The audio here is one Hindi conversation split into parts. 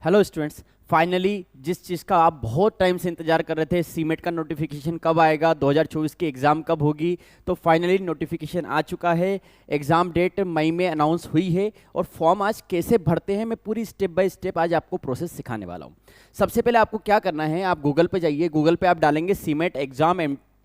हेलो स्टूडेंट्स, फाइनली जिस चीज़ का आप बहुत टाइम से इंतजार कर रहे थे, सीमेट का नोटिफिकेशन कब आएगा, 2024 की एग्ज़ाम कब होगी, तो फाइनली नोटिफिकेशन आ चुका है। एग्ज़ाम डेट मई में अनाउंस हुई है और फॉर्म आज कैसे भरते हैं मैं पूरी स्टेप बाय स्टेप आज आपको प्रोसेस सिखाने वाला हूँ। सबसे पहले आपको क्या करना है, आप गूगल पे जाइए, गूगल पे आप डालेंगे सीमेट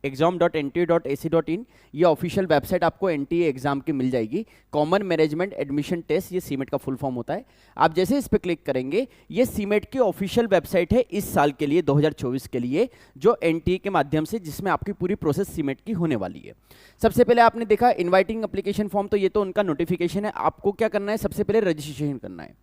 exam.nta.ac.in। ये ऑफिशियल वेबसाइट आपको एनटीए एग्जाम की मिल जाएगी। कॉमन मैनेजमेंट एडमिशन टेस्ट, ये सीमेट का फुल फॉर्म होता है। आप जैसे इस पर क्लिक करेंगे, ये सीमेट की ऑफिशियल वेबसाइट है इस साल के लिए, 2024 के लिए, जो एनटीए के माध्यम से, जिसमें आपकी पूरी प्रोसेस सीमेट की होने वाली है। सबसे पहले आपने देखा इनवाइटिंग एप्लीकेशन फॉर्म, तो ये तो उनका नोटिफिकेशन है। आपको क्या करना है, सबसे पहले रजिस्ट्रेशन करना है।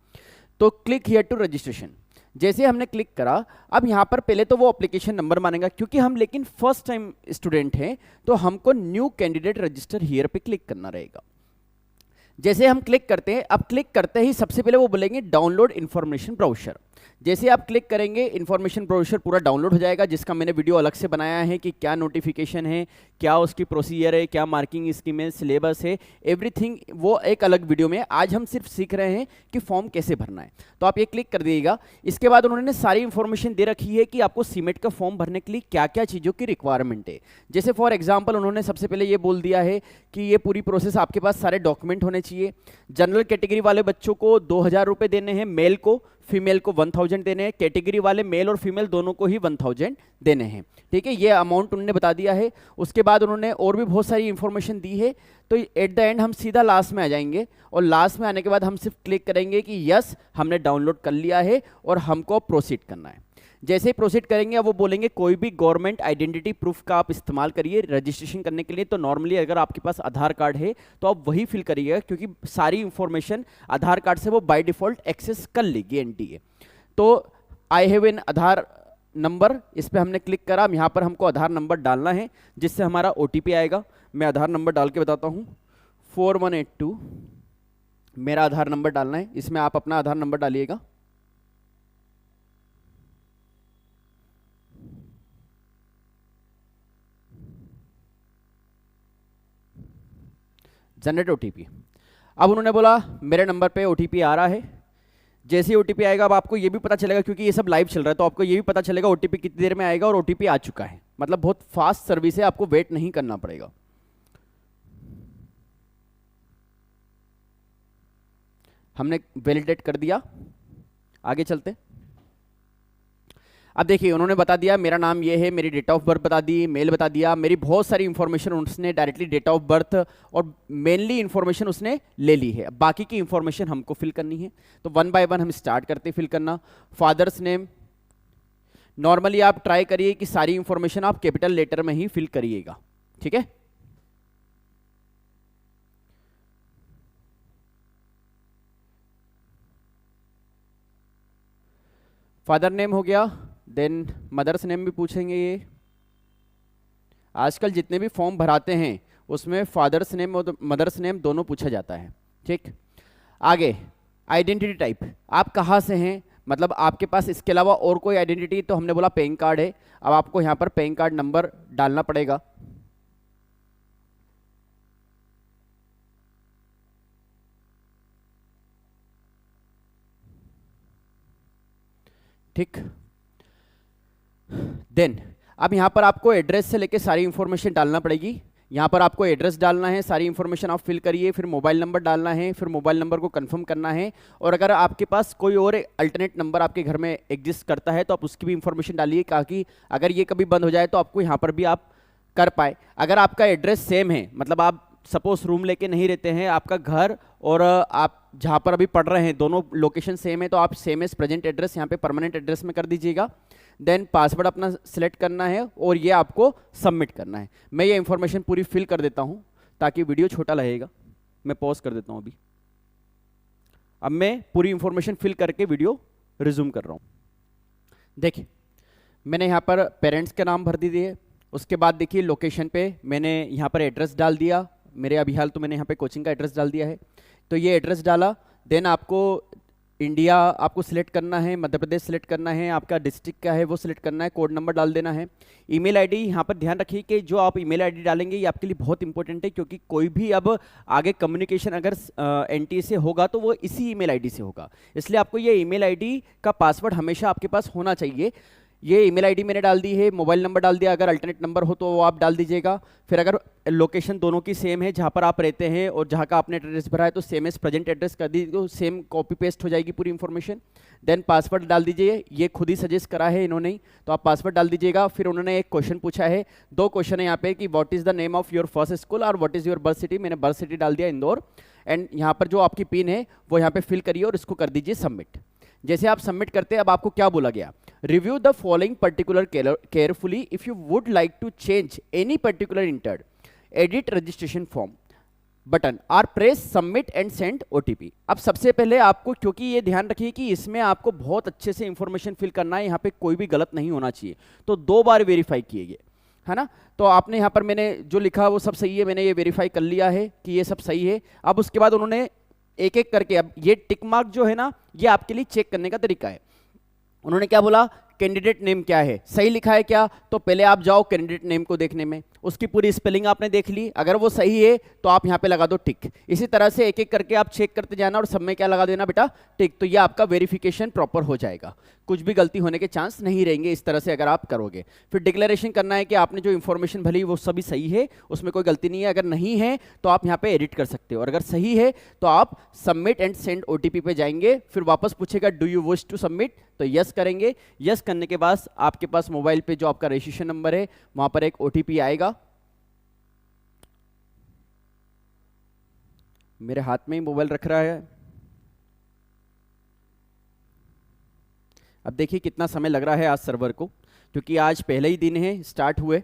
तो क्लिक हियर टू रजिस्ट्रेशन। जैसे हमने क्लिक करा, अब यहाँ पर पहले तो वो एप्लीकेशन नंबर मानेगा, क्योंकि हम लेकिन फर्स्ट टाइम स्टूडेंट हैं, तो हमको न्यू कैंडिडेट रजिस्टर हियर पे क्लिक करना रहेगा। जैसे हम क्लिक करते हैं, अब क्लिक करते ही सबसे पहले वो बोलेंगे डाउनलोड इन्फॉर्मेशन ब्राउजर। जैसे आप क्लिक करेंगे, इन्फॉर्मेशन ब्राउजर पूरा डाउनलोड हो जाएगा, जिसका मैंने वीडियो अलग से बनाया है कि क्या नोटिफिकेशन है, क्या उसकी प्रोसीजर है, क्या मार्किंग स्कीम है, सिलेबस है, एवरीथिंग, वो एक अलग वीडियो में। आज हम सिर्फ सीख रहे हैं कि फॉर्म कैसे भरना है। तो आप ये क्लिक कर दीजिएगा। इसके बाद उन्होंने सारी इन्फॉर्मेशन दे रखी है कि आपको सीमेट का फॉर्म भरने के लिए क्या क्या चीज़ों की रिक्वायरमेंट है। जैसे फॉर एग्जाम्पल उन्होंने सबसे पहले ये बोल दिया है कि ये पूरी प्रोसेस, आपके पास सारे डॉक्यूमेंट होने चाहिए। जनरल कैटेगरी वाले बच्चों को 2000 रुपये देने हैं, मेल को, फीमेल को 1000 देने हैं। कैटेगरी वाले मेल और फीमेल दोनों को ही 1000 देने हैं। ठीक है, ये अमाउंट उन्होंने बता दिया है। उसके बाद उन्होंने और भी बहुत सारी इंफॉर्मेशन दी है। तो एट द एंड हम सीधा लास्ट में आ जाएंगे, और लास्ट में आने के बाद हम सिर्फ क्लिक करेंगे कि यस, हमने डाउनलोड कर लिया है और हमको प्रोसीड करना है। जैसे ही प्रोसीड करेंगे, अब वो बोलेंगे कोई भी गवर्नमेंट आइडेंटिटी प्रूफ का आप इस्तेमाल करिए रजिस्ट्रेशन करने के लिए। तो नॉर्मली अगर आपके पास आधार कार्ड है तो आप वही फिल करिएगा, क्योंकि सारी इंफॉर्मेशन आधार कार्ड से वो बाय डिफॉल्ट एक्सेस कर लेगी एनटीए। तो I have an Aadhaar number, इस पर हमने क्लिक करा। यहाँ पर हमको आधार नंबर डालना है, जिससे हमारा ओटीपी आएगा। मैं आधार नंबर डाल के बताता हूँ, 4182 मेरा आधार नंबर डालना है। इसमें आप अपना आधार नंबर डालिएगा। Generate OTP. अब उन्होंने बोला मेरे नंबर पे ओटीपी आ रहा है। जैसे ही ओटीपी आएगा, अब आपको ये भी पता चलेगा, क्योंकि ये सब लाइव चल रहा है, तो आपको ये भी पता चलेगा ओटीपी कितनी देर में आएगा, और ओटीपी आ चुका है। मतलब बहुत फास्ट सर्विस है, आपको वेट नहीं करना पड़ेगा। हमने वैलिडेट कर दिया, आगे चलते। अब देखिए, उन्होंने बता दिया मेरा नाम ये है, मेरी डेट ऑफ बर्थ बता दी, मेल बता दिया, मेरी बहुत सारी इंफॉर्मेशन उसने डायरेक्टली डेट ऑफ बर्थ और मेनली इंफॉर्मेशन उसने ले ली है। बाकी की इंफॉर्मेशन हमको फिल करनी है। तो वन बाय वन हम स्टार्ट करते फिल करना। फादर्स नेम, नॉर्मली आप ट्राई करिए कि सारी इंफॉर्मेशन आप कैपिटल लेटर में ही फिल करिएगा। ठीक है, फादर नेम हो गया। देन मदर्स नेम भी पूछेंगे। ये आजकल जितने भी फॉर्म भराते हैं उसमें फादर्स नेम और मदर्स नेम दोनों पूछा जाता है। ठीक, आगे आइडेंटिटी टाइप, आप कहाँ से हैं, मतलब आपके पास इसके अलावा और कोई आइडेंटिटी, तो हमने बोला पैन कार्ड है। अब आपको यहाँ पर पैन कार्ड नंबर डालना पड़ेगा। ठीक, देन अब यहाँ पर आपको एड्रेस से लेके सारी इंफॉर्मेशन डालना पड़ेगी। यहाँ पर आपको एड्रेस डालना है, सारी इंफॉर्मेशन आप फिल करिए, फिर मोबाइल नंबर डालना है, फिर मोबाइल नंबर को कंफर्म करना है। और अगर आपके पास कोई और अल्टरनेट नंबर आपके घर में एग्जिस्ट करता है तो आप उसकी भी इंफॉर्मेशन डालिए, ताकि अगर ये कभी बंद हो जाए तो आपको यहाँ पर भी आप कर पाए। अगर आपका एड्रेस सेम है, मतलब आप सपोज रूम लेके नहीं रहते हैं, आपका घर और आप जहाँ पर अभी पढ़ रहे हैं दोनों लोकेशन सेम है, तो आप सेम एज प्रेजेंट एड्रेस यहाँ पे परमानेंट एड्रेस में कर दीजिएगा। देन पासवर्ड अपना सिलेक्ट करना है और ये आपको सबमिट करना है। मैं ये इंफॉर्मेशन पूरी फिल कर देता हूँ ताकि वीडियो छोटा लगेगा। मैं पॉज कर देता हूँ अभी। अब मैं पूरी इंफॉर्मेशन फिल करके वीडियो रिज्यूम कर रहा हूँ। देखिए, मैंने यहाँ पर पेरेंट्स के नाम भर दिए। उसके बाद देखिए लोकेशन पे मैंने यहाँ पर एड्रेस डाल दिया। मेरे अभी हाल तो मैंने यहाँ पे कोचिंग का एड्रेस डाल दिया है, तो ये एड्रेस डाला। देन आपको इंडिया आपको सिलेक्ट करना है, मध्य प्रदेश सिलेक्ट करना है, आपका डिस्ट्रिक्ट क्या है वो सिलेक्ट करना है, कोड नंबर डाल देना है। ईमेल आईडी यहाँ पर ध्यान रखिए कि जो आप ईमेल आईडी डालेंगे ये आपके लिए बहुत इंपॉर्टेंट है, क्योंकि कोई भी अब आगे कम्युनिकेशन अगर एनटीए से होगा तो वो इसी ईमेल आईडी से होगा, इसलिए आपको ये ईमेल आईडी का पासवर्ड हमेशा आपके पास होना चाहिए। ये ईमेल आईडी मैंने डाल दी है, मोबाइल नंबर डाल दिया, अगर अल्टरनेट नंबर हो तो वो आप डाल दीजिएगा। फिर अगर लोकेशन दोनों की सेम है, जहाँ पर आप रहते हैं और जहाँ का आपने एड्रेस भरा है तो सेम एज प्रेजेंट एड्रेस कर दीजिए, तो सेम कॉपी पेस्ट हो जाएगी पूरी इन्फॉर्मेशन। देन पासवर्ड डाल दीजिए, ये खुद ही सजेस्ट करा है इन्होंने ही, तो आप पासवर्ड डाल दीजिएगा। फिर उन्होंने एक क्वेश्चन पूछा है, 2 क्वेश्चन है यहाँ पे कि what is the name of your first school और what is your birth city. मैंने बर्थ सिटी डाल दिया इंदौर, एंड यहाँ पर जो आपकी पिन है वो यहाँ पे फिल करिए और इसको कर दीजिए सबमिट। जैसे आप सबमिट करते हैं, अब आपको क्या बोला गया, review the following particular carefully, if you would like to change any particular entered edit registration form button or press submit and send OTP. अब सबसे पहले आपको, क्योंकि ये ध्यान रखिए कि इसमें आपको बहुत अच्छे से इंफॉर्मेशन फिल करना है, यहाँ पे कोई भी गलत नहीं होना चाहिए, तो 2 बार वेरीफाई किए गए, है ना। तो आपने यहाँ पर मैंने जो लिखा वो सब सही है, मैंने ये वेरीफाई कर लिया है कि ये सब सही है। अब उसके बाद उन्होंने एक एक करके, अब ये टिक मार्क जो है ना, ये आपके लिए चेक करने का तरीका है। उन्होंने क्या बोला, कैंडिडेट नेम क्या है, सही लिखा है क्या, तो पहले आप जाओ कैंडिडेट नेम को देखने में, उसकी पूरी स्पेलिंग आपने देख ली, अगर वो सही है तो आप यहाँ पे लगा दो टिक। इसी तरह से एक एक करके आप चेक करते जाना और सब में क्या लगा देना बेटा, टिक। तो ये आपका वेरिफिकेशन प्रॉपर हो जाएगा, कुछ भी गलती होने के चांस नहीं रहेंगे इस तरह से अगर आप करोगे। फिर डिक्लेरेशन करना है कि आपने जो इन्फॉर्मेशन भरी वो सभी सही है, उसमें कोई गलती नहीं है, अगर नहीं है तो आप यहाँ पे एडिट कर सकते हो, और अगर सही है तो आप सबमिट एंड सेंड ओटीपी पे जाएंगे। फिर वापस पूछेगा do you wish to submit, तो यस करेंगे। यस करने के बाद आपके पास मोबाइल पे जो आपका रजिस्ट्रेशन नंबर है वहां पर एक ओटीपी आएगा। मेरे हाथ में ही मोबाइल रख रहा है, अब देखिए कितना समय लग रहा है आज सर्वर को, क्योंकि आज पहले ही दिन है स्टार्ट हुए।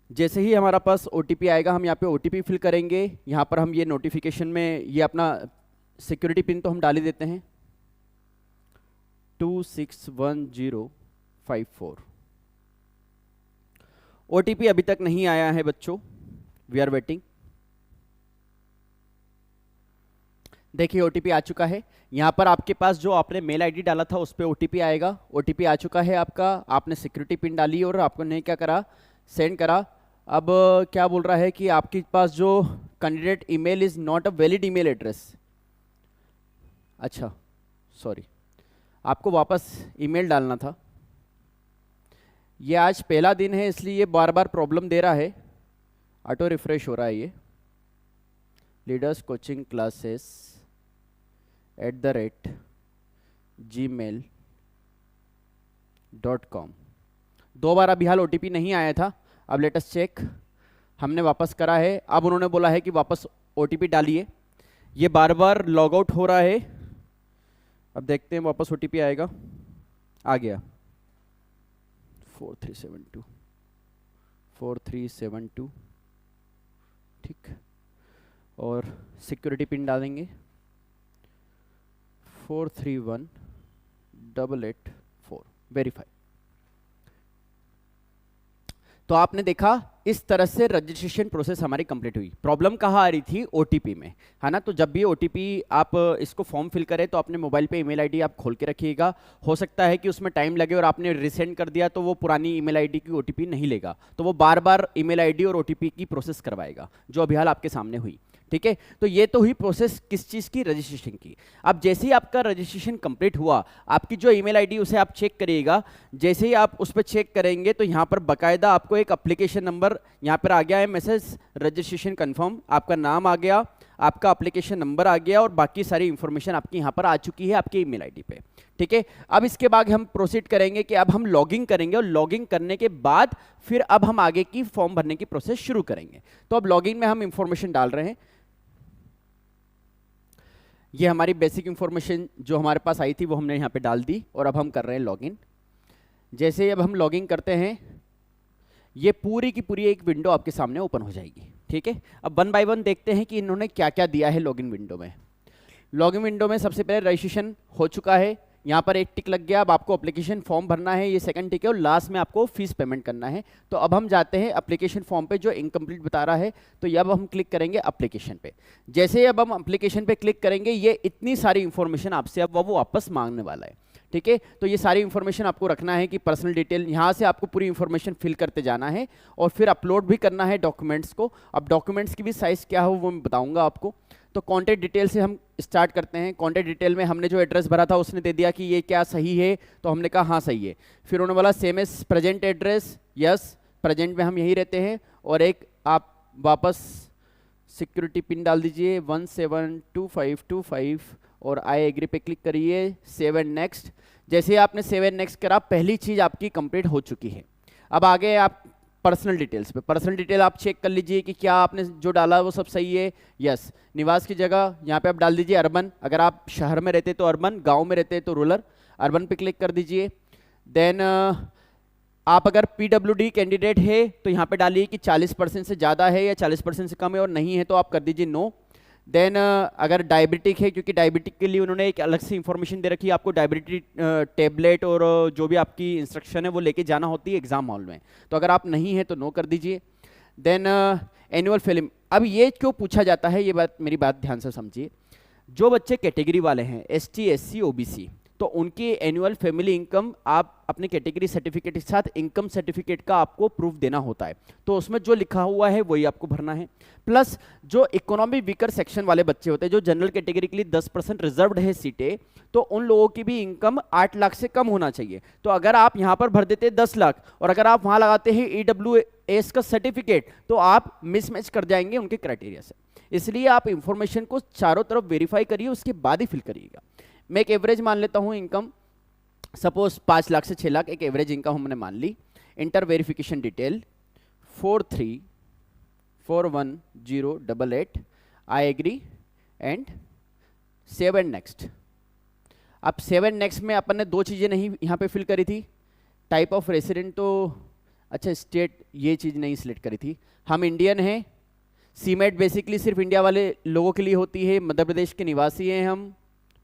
जैसे ही हमारा पास ओटीपी आएगा हम यहाँ पे ओटीपी फिल करेंगे। यहाँ पर हम ये नोटिफिकेशन में ये अपना सिक्योरिटी पिन तो हम डाल ही देते हैं 261054। ओटीपी अभी तक नहीं आया है बच्चों, वी आर वेटिंग। देखिए ओटीपी आ चुका है। यहाँ पर आपके पास जो आपने मेल आईडी डाला था उस पर ओटीपी आएगा। ओटीपी आ चुका है आपका, आपने सिक्योरिटी पिन डाली और आपने क्या करा, सेंड करा। अब क्या बोल रहा है कि आपके पास जो candidate email is not a valid email address. अच्छा सॉरी, आपको वापस ईमेल डालना था। ये आज पहला दिन है इसलिए ये बार बार प्रॉब्लम दे रहा है, ऑटो रिफ्रेश हो रहा है ये। Leaders coaching classes @gmail.com। 2 बार अभी हाल ओटीपी नहीं आया था। अब लेटेस्ट चेक, हमने वापस करा है। अब उन्होंने बोला है कि वापस ओटीपी डालिए। ये बार बार लॉग आउट हो रहा है। अब देखते हैं वापस ओटीपी आएगा। आ गया 4372 ठीक, और सिक्योरिटी पिन डालेंगे 431884। वेरीफाई। तो आपने देखा इस तरह से रजिस्ट्रेशन प्रोसेस हमारी कंप्लीट हुई। प्रॉब्लम कहाँ आ रही थी, ओटीपी में, है ना। तो जब भी ओटीपी आप इसको फॉर्म फिल करें तो अपने मोबाइल पे ईमेल आईडी आप खोल के रखिएगा। हो सकता है कि उसमें टाइम लगे और आपने रिसेंड कर दिया तो वो पुरानी ईमेल आईडी की ओटीपी नहीं लेगा, तो वो बार बार ईमेल आईडी और ओटीपी की प्रोसेस करवाएगा, जो अभी हाल आपके सामने हुई। ठीक है, तो ये तो हुई प्रोसेस किस चीज़ की, रजिस्ट्रेशन की। अब जैसे ही आपका रजिस्ट्रेशन कंप्लीट हुआ, आपकी जो ईमेल आईडी उसे आप चेक करिएगा। जैसे ही आप उस पर चेक करेंगे तो यहाँ पर बकायदा आपको एक एप्लीकेशन नंबर यहाँ पर आ गया है, मैसेज रजिस्ट्रेशन कंफर्म, आपका नाम आ गया, आपका एप्लीकेशन नंबर आ गया और बाकी सारी इंफॉर्मेशन आपकी यहाँ पर आ चुकी है आपकी ईमेल आईडी पे। ठीक है, अब इसके बाद हम प्रोसीड करेंगे कि अब हम लॉगिंग करेंगे और लॉगिंग करने के बाद फिर अब हम आगे की फॉर्म भरने की प्रोसेस शुरू करेंगे। तो अब लॉगिंग में हम इंफॉर्मेशन डाल रहे हैं। ये हमारी बेसिक इंफॉर्मेशन जो हमारे पास आई थी वो हमने यहाँ पे डाल दी और अब हम कर रहे हैं लॉगिन। जैसे ही अब हम लॉगिन करते हैं, ये पूरी की पूरी एक विंडो आपके सामने ओपन हो जाएगी। ठीक है, अब 1 बाय 1 देखते हैं कि इन्होंने क्या क्या दिया है लॉगिन विंडो में। लॉगिन विंडो में सबसे पहले रजिस्ट्रेशन हो चुका है, यहाँ पर एक टिक लग गया। अब आपको एप्लीकेशन फॉर्म भरना है, ये सेकंड टिक है, और लास्ट में आपको फीस पेमेंट करना है। तो अब हम जाते हैं एप्लीकेशन फॉर्म पे जो इनकम्प्लीट बता रहा है। तो ये अब हम क्लिक करेंगे एप्लीकेशन पे। जैसे अब हम एप्लीकेशन पे क्लिक करेंगे, ये इतनी सारी इंफॉर्मेशन आपसे अब वो वापस मांगने वाला है। ठीक है, तो ये सारी इंफॉर्मेशन आपको रखना है कि पर्सनल डिटेल, यहाँ से आपको पूरी इंफॉर्मेशन फिल करते जाना है और फिर अपलोड भी करना है डॉक्यूमेंट्स को। अब डॉक्यूमेंट्स की भी साइज़ क्या हो वो मैं बताऊंगा आपको। तो कॉन्टैक्ट डिटेल से हम स्टार्ट करते हैं। कॉन्टैक्ट डिटेल में हमने जो एड्रेस भरा था उसने दे दिया कि ये क्या सही है, तो हमने कहा हाँ सही है। फिर उन्होंने बोला same as present address, yes present में हम यही रहते हैं। और एक आप वापस सिक्योरिटी पिन डाल दीजिए 172525 और आई एग्री पे क्लिक करिए, सेव एंड नेक्स्ट। जैसे ही आपने सेव एंड नेक्स्ट करा, पहली चीज़ आपकी कंप्लीट हो चुकी है। अब आगे आप पर्सनल डिटेल्स पे, पर्सनल डिटेल आप चेक कर लीजिए कि क्या आपने जो डाला वो सब सही है। यस, निवास की जगह यहाँ पे आप डाल दीजिए अर्बन, अगर आप शहर में रहते तो अर्बन, गांव में रहते तो रूरल। अर्बन पे क्लिक कर दीजिए। देन आप अगर पीडब्ल्यूडी कैंडिडेट है तो यहाँ पे डालिए कि 40% से ज़्यादा है या 40% से कम है, और नहीं है तो आप कर दीजिए नो। देन अगर डायबिटिक है, क्योंकि डायबिटिक के लिए उन्होंने एक अलग से इंफॉर्मेशन दे रखी है, आपको डायबिटिक टेबलेट और जो भी आपकी इंस्ट्रक्शन है वो लेके जाना होती है एग्जाम हॉल में, तो अगर आप नहीं है तो नो कर दीजिए। देन एनुअल फिल्म, अब ये क्यों पूछा जाता है, ये बात मेरी बात ध्यान से समझिए। जो बच्चे कैटेगरी वाले हैं ST SC OBC, तो उनकी एनुअल फैमिली इनकम आप अपने कैटेगरी सर्टिफिकेट के साथ इनकम सर्टिफिकेट का आपको प्रूफ देना होता है, तो उसमें जो लिखा हुआ है वही आपको भरना है। प्लस जो इकोनॉमी वीकर सेक्शन वाले बच्चे होते हैं, जो जनरल कैटेगरी के लिए 10% रिजर्व्ड है सीटें, तो उन लोगों की भी इनकम 8 लाख से कम होना चाहिए। तो अगर आप यहाँ पर भर देते 10 लाख और अगर आप वहाँ लगाते हैं EWS का सर्टिफिकेट, तो आप मिसमैच कर जाएंगे उनके क्राइटेरिया से। इसलिए आप इंफॉर्मेशन को चारों तरफ वेरीफाई करिए, उसके बाद ही फिल करिएगा। मैं एक एवरेज मान लेता हूँ इनकम, सपोज 5 लाख से 6 लाख एक एवरेज इनकम हमने मान ली। Enter verification detail 434108, I agree and save and next. अब सेव एंड नेक्स्ट में अपन ने दो चीज़ें नहीं यहाँ पे फिल करी थी, टाइप ऑफ रेसिडेंट तो अच्छा, स्टेट ये चीज़ नहीं सिलेक्ट करी थी। हम इंडियन हैं, सीमेट बेसिकली सिर्फ इंडिया वाले लोगों के लिए होती है, मध्य प्रदेश के निवासी हैं हम,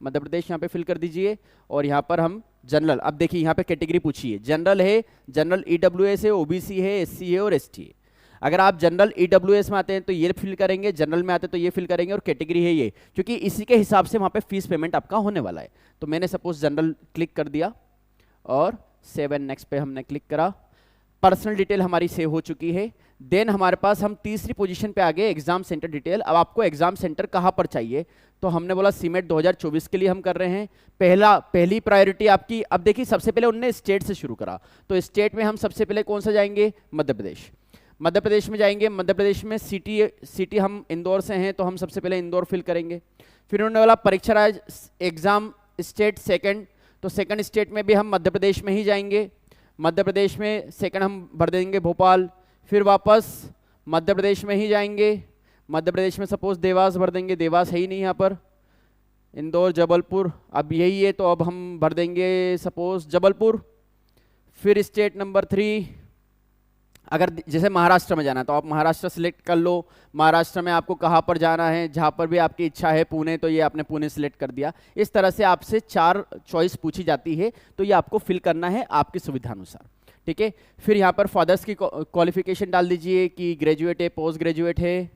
मध्य प्रदेश यहाँ पे फिल कर दीजिए। और यहाँ पर हम जनरल, अब देखिए यहाँ पे कैटेगरी पूछी है, जनरल है, जनरल EWS है, OBC है, SC है और ST है। अगर आप जनरल EWS में आते हैं तो ये फिल करेंगे, जनरल में आते हैं तो ये फिल करेंगे, और कैटेगरी है ये, क्योंकि इसी के हिसाब से वहाँ पे फीस पेमेंट आपका होने वाला है। तो मैंने सपोज जनरल क्लिक कर दिया और सेव एंड नेक्स्ट पे हमने क्लिक करा। पर्सनल डिटेल हमारी सेव हो चुकी है। देन हमारे पास हम तीसरी पोजीशन पे आ गए, एग्जाम सेंटर डिटेल। अब आपको एग्जाम सेंटर कहाँ पर चाहिए, तो हमने बोला सीमेट 2024 के लिए हम कर रहे हैं। पहली प्रायोरिटी आपकी, अब देखिए सबसे पहले उनने स्टेट से शुरू करा, तो स्टेट में हम सबसे पहले कौन सा जाएंगे, मध्य प्रदेश। मध्य प्रदेश में जाएंगे, मध्य प्रदेश में सिटी हम इंदौर से हैं तो हम सबसे पहले इंदौर फिल करेंगे। फिर उन्होंने बोला परीक्षा राज्य एग्जाम स्टेट सेकंड, तो सेकंड स्टेट में भी हम मध्य प्रदेश में ही जाएंगे। मध्य प्रदेश में सेकंड हम भर देंगे भोपाल, फिर वापस मध्य प्रदेश में ही जाएंगे। मध्य प्रदेश में सपोज देवास भर देंगे, देवास है ही नहीं यहाँ पर, इंदौर, जबलपुर, अब यही है तो अब हम भर देंगे सपोज जबलपुर। फिर स्टेट नंबर 3, अगर जैसे महाराष्ट्र में जाना है तो आप महाराष्ट्र सिलेक्ट कर लो। महाराष्ट्र में आपको कहाँ पर जाना है, जहाँ पर भी आपकी इच्छा है, पुणे, तो ये आपने पुणे सिलेक्ट कर दिया। इस तरह से आपसे 4 चॉइस पूछी जाती है, तो ये आपको फिल करना है आपकी सुविधानुसार। ठीक है, फिर यहाँ पर फादर्स की क्वालिफिकेशन डाल दीजिए कि ग्रेजुएट है, पोस्ट ग्रेजुएट है।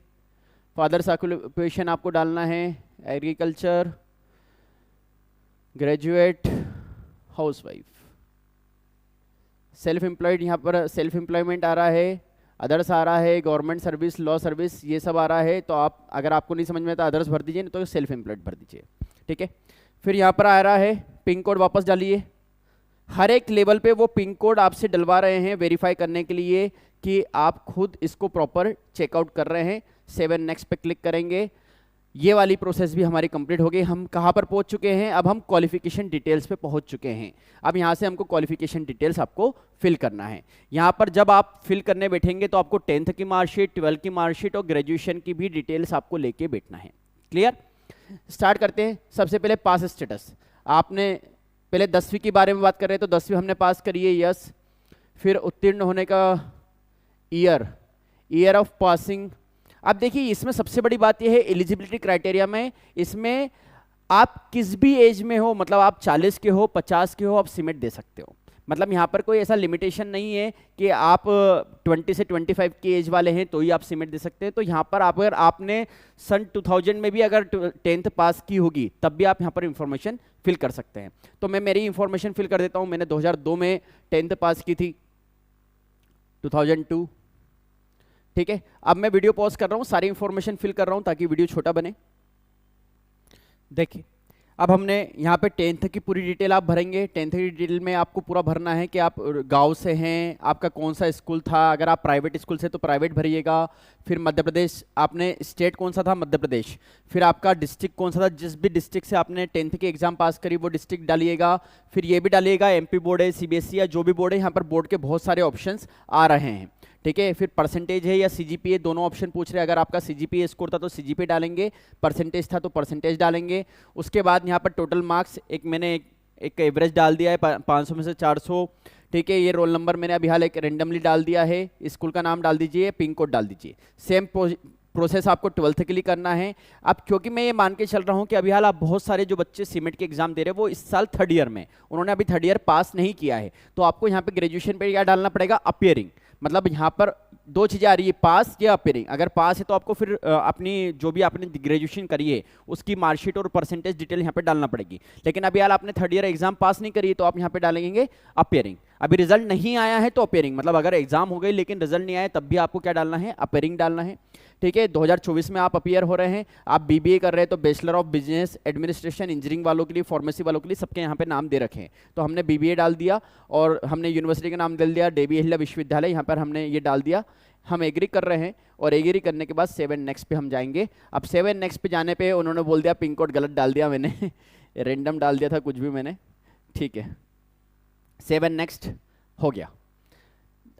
फादर्स ऑक्यूपेशन आपको डालना है agriculture, graduate, housewife. Self employed, यहाँ पर सेल्फ एम्प्लॉयमेंट आ रहा है, अदर्स आ रहा है, गवर्नमेंट सर्विस, लॉ सर्विस, ये सब आ रहा है। तो आप अगर आपको नहीं समझ में आता अदर्स भर दीजिए, नहीं तो सेल्फ एम्प्लॉयड भर दीजिए। ठीक है, फिर यहाँ पर आ रहा है पिन कोड, वापस डालिए। हर एक लेवल पे वो पिन कोड आपसे डलवा रहे हैं वेरीफाई करने के लिए कि आप खुद इसको प्रॉपर चेकआउट कर रहे हैं। सेव एंड नेक्स्ट पे क्लिक करेंगे। ये वाली प्रोसेस भी हमारी कंप्लीट हो गई। हम कहाँ पर पहुँच चुके हैं, अब हम क्वालिफिकेशन डिटेल्स पे पहुँच चुके हैं। अब यहाँ से हमको क्वालिफिकेशन डिटेल्स आपको फिल करना है। यहाँ पर जब आप फिल करने बैठेंगे तो आपको 10th की मार्कशीट, 12th की मार्कशीट और ग्रेजुएशन की भी डिटेल्स आपको लेके बैठना है। क्लियर, स्टार्ट करते हैं। सबसे पहले पास स्टेटस, आपने पहले 10वीं के बारे में बात कर रहे हैं तो 10वीं हमने पास करी है, यस। फिर उत्तीर्ण होने का ईयर ऑफ पासिंग। अब देखिए इसमें सबसे बड़ी बात यह है एलिजिबिलिटी क्राइटेरिया में, इसमें आप किस भी एज में हो, मतलब आप 40 के हो, 50 के हो, आप सीमेंट दे सकते हो। मतलब यहाँ पर कोई ऐसा लिमिटेशन नहीं है कि आप 20 से 25 की एज वाले हैं तो ही आप सीमेंट दे सकते हैं। तो यहाँ पर आप, अगर आपने सन 2000 में भी अगर 10th पास की होगी तब भी आप यहाँ पर इंफॉर्मेशन फिल कर सकते हैं। तो मैं मेरी इंफॉर्मेशन फिल कर देता हूँ। मैंने 2002 में 10th पास की थी, 2002। ठीक है, अब मैं वीडियो पॉज कर रहा हूँ, सारी इंफॉर्मेशन फिल कर रहा हूँ ताकि वीडियो छोटा बने। देखिए, अब हमने यहाँ पे 10th की पूरी डिटेल आप भरेंगे। 10th की डिटेल में आपको पूरा भरना है कि आप गांव से हैं, आपका कौन सा स्कूल था। अगर आप प्राइवेट स्कूल से तो प्राइवेट भरिएगा। फिर मध्य प्रदेश, आपने स्टेट कौन सा था, मध्य प्रदेश। फिर आपका डिस्ट्रिक्ट कौन सा था, जिस भी डिस्ट्रिक्ट से आपने 10th की एग्जाम पास करी वो डिस्ट्रिक्ट डालिएगा। फिर ये भी डालिएगा एमपी बोर्ड है, सीबीएसई या जो भी बोर्ड है। यहाँ पर बोर्ड के बहुत सारे ऑप्शंस आ रहे हैं। ठीक है, फिर परसेंटेज है या सीजीपीए, दोनों ऑप्शन पूछ रहे हैं। अगर आपका सीजीपीए स्कोर था तो सीजीपीए डालेंगे, परसेंटेज था तो परसेंटेज डालेंगे। उसके बाद यहाँ पर टोटल मार्क्स, मैंने एक एवरेज डाल दिया है 500 में से 400। ठीक है, ये रोल नंबर मैंने अभी हाल एक रेंडमली डाल दिया है। स्कूल का नाम डाल दीजिए, पिन कोड डाल दीजिए। सेम प्रोसेस आपको 12th के लिए करना है। अब क्योंकि मैं ये मान के चल रहा हूँ कि अभी हाल आप बहुत सारे जो बच्चे सीमेंट के एग्जाम दे रहे हैं वो इस साल 3rd ईयर में, उन्होंने अभी 3rd ईयर पास नहीं किया है, तो आपको यहाँ पे ग्रेजुएशन पे क्या डालना पड़ेगा, अपीयरिंग। मतलब यहाँ पर दो चीज़ें आ रही है, पास या अपीयरिंग। अगर पास है तो आपको फिर अपनी जो भी आपने ग्रेजुएशन करी है उसकी मार्कशीट और परसेंटेज डिटेल यहाँ पे डालना पड़ेगी। लेकिन अभी यार आपने 3rd ईयर एग्जाम पास नहीं करी है तो आप यहाँ पे डालेंगे अपीयरिंग। अभी रिजल्ट नहीं आया है तो अपीयरिंग, मतलब अगर एग्जाम हो गई लेकिन रिजल्ट नहीं आया तब भी आपको क्या डालना है, अपीयरिंग डालना है। ठीक है, 2024 में आप अपीयर हो रहे हैं, आप बीबीए कर रहे हैं तो bachelor of business administration, engineering वालों के लिए, फार्मेसी वालों के लिए, सबके यहाँ पे नाम दे रखे हैं। तो हमने बीबीए डाल दिया और हमने यूनिवर्सिटी का नाम डाल दिया, देवी अहिल्या विश्वविद्यालय, यहाँ पर हमने ये डाल दिया। हम एग्री कर रहे हैं और एग्री करने के बाद 7 नेक्स्ट पे हम जाएंगे। अब 7 नेक्स्ट पे जाने पे उन्होंने बोल दिया पिन कोड गलत डाल दिया मैंने रेंडम डाल दिया था कुछ भी मैंने। ठीक है, 7 नेक्स्ट हो गया।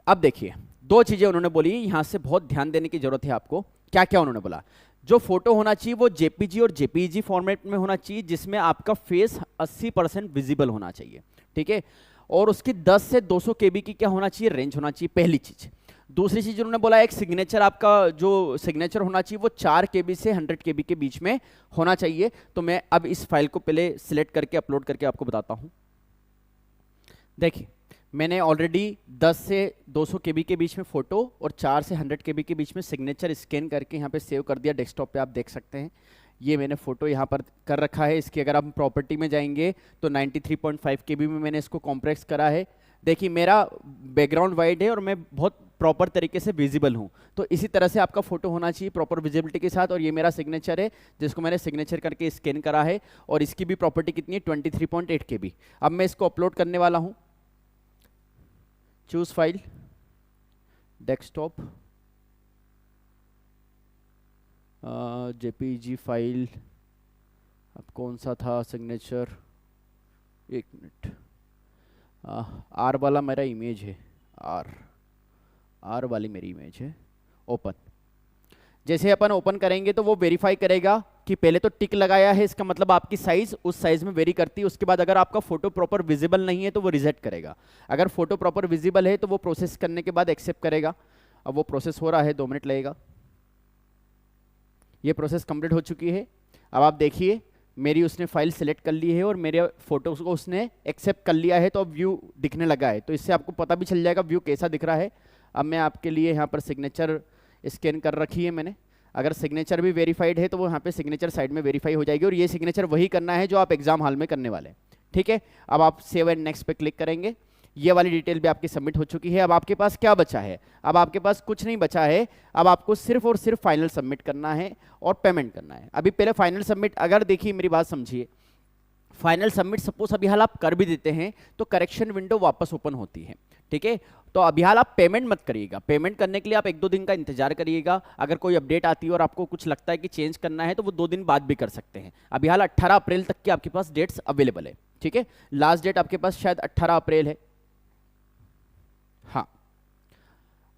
अब देखिए, दो चीजें उन्होंने बोली, यहां से बहुत ध्यान देने की जरूरत है आपको। क्या क्या उन्होंने बोला, जो फोटो होना चाहिए वो जेपीजी और जेपीईजी फॉर्मेट में होना चाहिए, जिसमें आपका फेस 80% विजिबल होना चाहिए। ठीक है, और उसकी 10 से 200 केबी की क्या होना चाहिए, रेंज होना चाहिए, पहली चीज। दूसरी चीज उन्होंने बोला, एक सिग्नेचर, आपका जो सिग्नेचर होना चाहिए वो 4 केबी से 100 केबी के बीच में होना चाहिए। तो मैं अब इस फाइल को पहले सिलेक्ट करके अपलोड करके आपको बताता हूं। देखिए, मैंने ऑलरेडी 10 से 200 केबी के बीच में फोटो और 4 से 100 केबी के बीच में सिग्नेचर स्कैन करके यहाँ पे सेव कर दिया। डेस्कटॉप पे आप देख सकते हैं, ये मैंने फोटो यहाँ पर कर रखा है। इसकी अगर आप प्रॉपर्टी में जाएंगे तो 93.5 केबी में मैंने इसको कॉम्प्रेस करा है। देखिए, मेरा बैकग्राउंड वाइड है और मैं बहुत प्रॉपर तरीके से विजिबल हूँ। तो इसी तरह से आपका फोटो होना चाहिए प्रॉपर विजिबिलिटी के साथ। और ये मेरा सिग्नेचर है जिसको मैंने सिग्नेचर करके स्कैन करा है, और इसकी भी प्रॉपर्टी कितनी है, 23.8 केबी। अब मैं इसको अपलोड करने वाला हूँ। Choose file, desktop, JPG file, अब कौन सा था सिग्नेचर, एक मिनट, आर वाला मेरा इमेज है, आर वाली मेरी इमेज है। ओपन, जैसे अपन ओपन करेंगे तो वो वेरीफाई करेगा कि पहले तो टिक लगाया है, इसका मतलब आपकी साइज उस साइज में वेरी करती है। उसके बाद अगर आपका फोटो प्रॉपर विजिबल नहीं है तो वो रिजेक्ट करेगा। अगर फोटो प्रॉपर विजिबल है तो वो प्रोसेस करने के बाद एक्सेप्ट करेगा। अब वो प्रोसेस हो रहा है, 2 मिनट लगेगा। ये प्रोसेस कंप्लीट हो चुकी है। अब आप देखिए, मेरी उसने फाइल सेलेक्ट कर ली है और मेरे फोटोज को उसने एक्सेप्ट कर लिया है, तो अब व्यू दिखने लगा है। तो इससे आपको पता भी चल जाएगा व्यू कैसा दिख रहा है। अब मैं आपके लिए यहाँ पर सिग्नेचर स्कैन कर रखी है मैंने। अगर सिग्नेचर भी वेरीफाइड है तो वो यहाँ पे सिग्नेचर साइड में वेरीफाई हो जाएगी, और ये सिग्नेचर वही करना है जो आप एग्जाम हॉल में करने वाले हैं। ठीक है, अब आप सेव एंड नेक्स्ट पे क्लिक करेंगे। ये वाली डिटेल भी आपकी सबमिट हो चुकी है। अब आपके पास क्या बचा है, अब आपके पास कुछ नहीं बचा है। अब आपको सिर्फ और सिर्फ फाइनल सबमिट करना है और पेमेंट करना है। अभी पहले फाइनल सबमिट, अगर देखिए मेरी बात समझिए, फाइनल सबमिट सपोज अभी हाल आप कर भी देते हैं तो करेक्शन विंडो वापस ओपन होती है। ठीक है, तो अभी हाल आप पेमेंट मत करिएगा। पेमेंट करने के लिए आप 1-2 दिन का इंतजार करिएगा। अगर कोई अपडेट आती है और आपको कुछ लगता है कि चेंज करना है तो वो 2 दिन बाद भी कर सकते हैं। अभी हाल 18 अप्रैल तक की आपके पास डेट्स अवेलेबल है। ठीक है, लास्ट डेट आपके पास शायद 18 अप्रैल है। हाँ,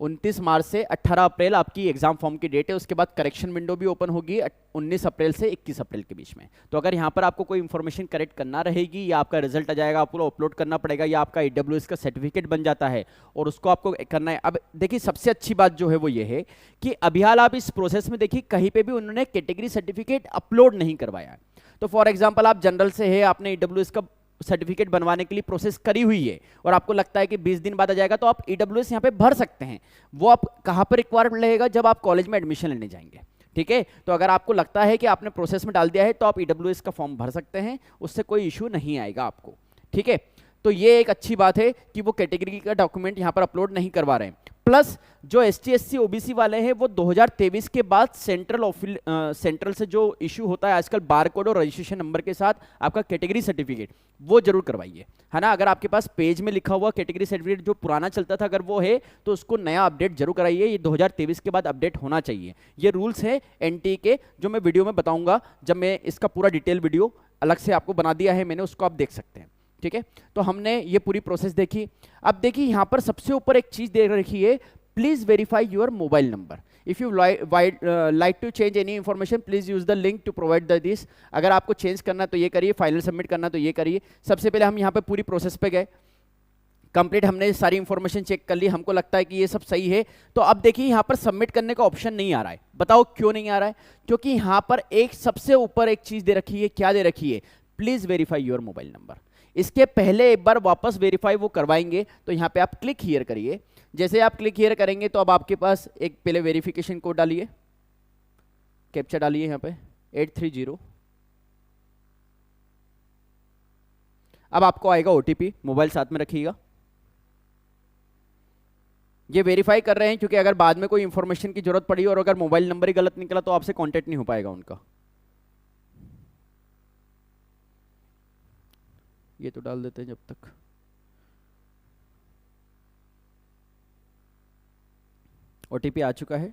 29 मार्च से 18 अप्रैल आपकी एग्जाम फॉर्म की डेट है। उसके बाद करेक्शन विंडो भी ओपन होगी 19 अप्रैल से 21 अप्रैल के बीच में। तो अगर यहाँ पर आपको कोई इंफॉर्मेशन करेक्ट करना रहेगी या आपका रिजल्ट आ जाएगा, आपको अपलोड करना पड़ेगा, या आपका AWS का सर्टिफिकेट बन जाता है और उसको आपको करना है। अब देखिए, सबसे अच्छी बात जो है वो ये है कि अभी हाल आप इस प्रोसेस में देखिए कहीं पे भी उन्होंने कैटेगरी सर्टिफिकेट अपलोड नहीं करवाया है। तो फॉर एग्जांपल आप जनरल से है, आपने ईडब्ल्यूएस का सर्टिफिकेट बनवाने के लिए प्रोसेस करी हुई है और आपको लगता है कि 20 दिन बाद आ जाएगा, तो आप ईडब्ल्यूएस यहाँ पे भर सकते हैं। वो आप कहाँ पर रिक्वायर्ड रहेगा, जब आप कॉलेज में एडमिशन लेने जाएंगे, ठीक है। तो अगर आपको लगता है कि आपने प्रोसेस में डाल दिया है तो आप ईडब्ल्यूएस का फॉर्म भर सकते हैं, उससे कोई इशू नहीं आएगा आपको, ठीक है। तो ये एक अच्छी बात है कि वो कैटेगरी का डॉक्यूमेंट यहाँ पर अपलोड नहीं करवा रहे हैं। प्लस जो एसटी एससी ओबीसी वाले हैं वो 2023 के बाद सेंट्रल से जो इशू होता है आजकल बार कोड और रजिस्ट्रेशन नंबर के साथ आपका कैटेगरी सर्टिफिकेट, वो जरूर करवाइए, है ना। अगर आपके पास पेज में लिखा हुआ कैटेगरी सर्टिफिकेट जो पुराना चलता था अगर वो है तो उसको नया अपडेट जरूर कराइए। ये 2023 के बाद अपडेट होना चाहिए। ये रूल्स है एनटी के, जो मैं वीडियो में बताऊंगा, जब मैं इसका पूरा डिटेल वीडियो अलग से आपको बना दिया है मैंने, उसको आप देख सकते हैं, ठीक है। तो हमने ये पूरी प्रोसेस देखी। अब देखिए यहाँ पर सबसे ऊपर एक चीज दे रखी है, please verify your mobile number. If you like to change any information please use the link to provide the this. अगर आपको चेंज करना तो ये करिए, फाइनल सबमिट करना तो ये करिए। सबसे पहले हम यहाँ पे पूरी प्रोसेस पे गए, कंप्लीट हमने सारी इंफॉर्मेशन चेक कर ली, हमको लगता है कि ये सब सही है। तो अब देखिए यहाँ पर सबमिट करने का ऑप्शन नहीं आ रहा है। बताओ क्यों नहीं आ रहा है? क्योंकि यहाँ पर एक सबसे ऊपर एक चीज दे रखी है। क्या दे रखी है? Please verify your mobile number. इसके पहले एक बार वापस वेरीफाई वो करवाएंगे, तो यहाँ पे आप क्लिक हियर करिए। जैसे आप क्लिक हियर करेंगे तो अब आपके पास एक पहले वेरिफिकेशन कोड डालिए, कैप्चा डालिए यहाँ पे 830। अब आपको आएगा ओटीपी, मोबाइल साथ में रखिएगा। ये वेरीफाई कर रहे हैं क्योंकि अगर बाद में कोई इंफॉर्मेशन की जरूरत पड़ी और अगर मोबाइल नंबर ही गलत निकला तो आपसे कांटेक्ट नहीं हो पाएगा उनका। ये तो डाल देते हैं जब तक। ओटीपी आ चुका है,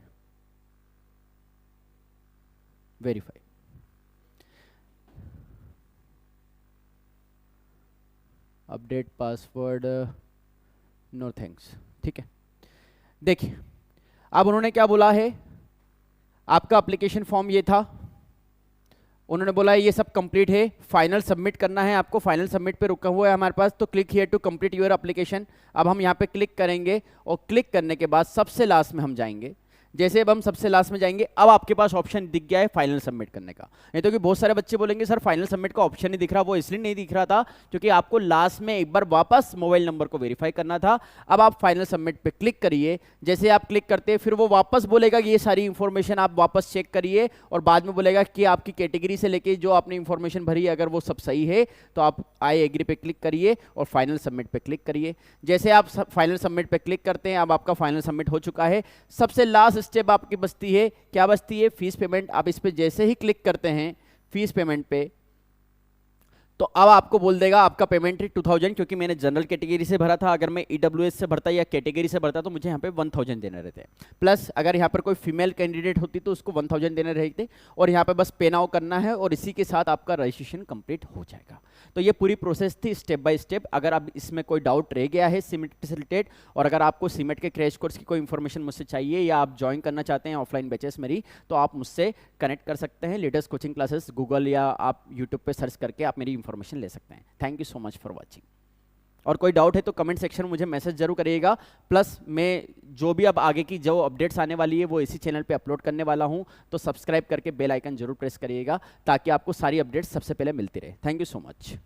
verify. Update password, no thanks, ठीक है। देखिए अब उन्होंने क्या बोला है, आपका एप्लीकेशन फॉर्म ये था, उन्होंने बोला है ये सब कंप्लीट है, फाइनल सबमिट करना है आपको। फाइनल सबमिट पे रुका हुआ है हमारे पास, तो click here to complete your application. अब हम यहाँ पे क्लिक करेंगे और क्लिक करने के बाद सबसे लास्ट में हम जाएंगे। जैसे अब हम सबसे लास्ट में जाएंगे, अब आपके पास ऑप्शन दिख गया है फाइनल सबमिट करने का। नहीं तो कि बहुत सारे बच्चे बोलेंगे सर फाइनल सबमिट का ऑप्शन नहीं दिख रहा। वो इसलिए नहीं दिख रहा था क्योंकि आपको लास्ट में एक बार वापस मोबाइल नंबर को वेरीफाई करना था। अब आप फाइनल सबमिट पे क्लिक करिए। जैसे आप क्लिक करते हैं फिर वो वापस बोलेगा कि ये सारी इंफॉर्मेशन आप वापस चेक करिए, और बाद में बोलेगा कि आपकी कैटेगरी से लेके जो आपने इंफॉर्मेशन भरी है अगर वो सब सही है तो आप आई एग्री पे क्लिक करिए और फाइनल सबमिट पे क्लिक करिए। जैसे आप फाइनल सबमिट पे क्लिक करते हैं, अब आपका फाइनल सबमिट हो चुका है। सबसे लास्ट स्टेप आपकी बचती है, क्या बचती है? Fees payment. आप इस पे जैसे ही क्लिक करते हैं फीस पेमेंट पे, तो अब आपको बोल देगा आपका पेमेंट है 2000, क्योंकि मैंने जनरल कैटेगरी से भरा था। अगर मैं ईडब्ल्यूएस से भरता या कैटेगरी से भरता तो मुझे यहाँ पे 1000 देने रहते। प्लस अगर यहाँ पर कोई फीमेल कैंडिडेट होती तो उसको 1000 देने रहते, और यहाँ पे बस पे नाउ करना है और इसी के साथ आपका रजिस्ट्रेशन कंप्लीट हो जाएगा। तो ये पूरी प्रोसेस थी स्टेप बाय स्टेप। अगर अब इसमें कोई डाउट रह गया है सीमेट से रिलेटेड, और अगर आपको सीमेट के क्रैश कोर्स की कोई इन्फॉर्मेशन मुझसे चाहिए या आप ज्वाइन करना चाहते हैं ऑफलाइन बैचेस मेरी, तो आप मुझसे कनेक्ट कर सकते हैं। लेटेस्ट कोचिंग क्लासेस गूगल या आप यूट्यूब पे सर्च करके आप मेरी इन्फॉर्मेशन ले सकते हैं। Thank you so much for watching. और कोई डाउट है तो कमेंट सेक्शन में मुझे मैसेज जरूर करिएगा। प्लस मैं जो भी अब आगे की जो अपडेट्स आने वाली है वो इसी चैनल पे अपलोड करने वाला हूं, तो सब्सक्राइब करके बेल आइकन जरूर प्रेस करिएगा ताकि आपको सारी अपडेट्स सबसे पहले मिलती रहे। Thank you so much.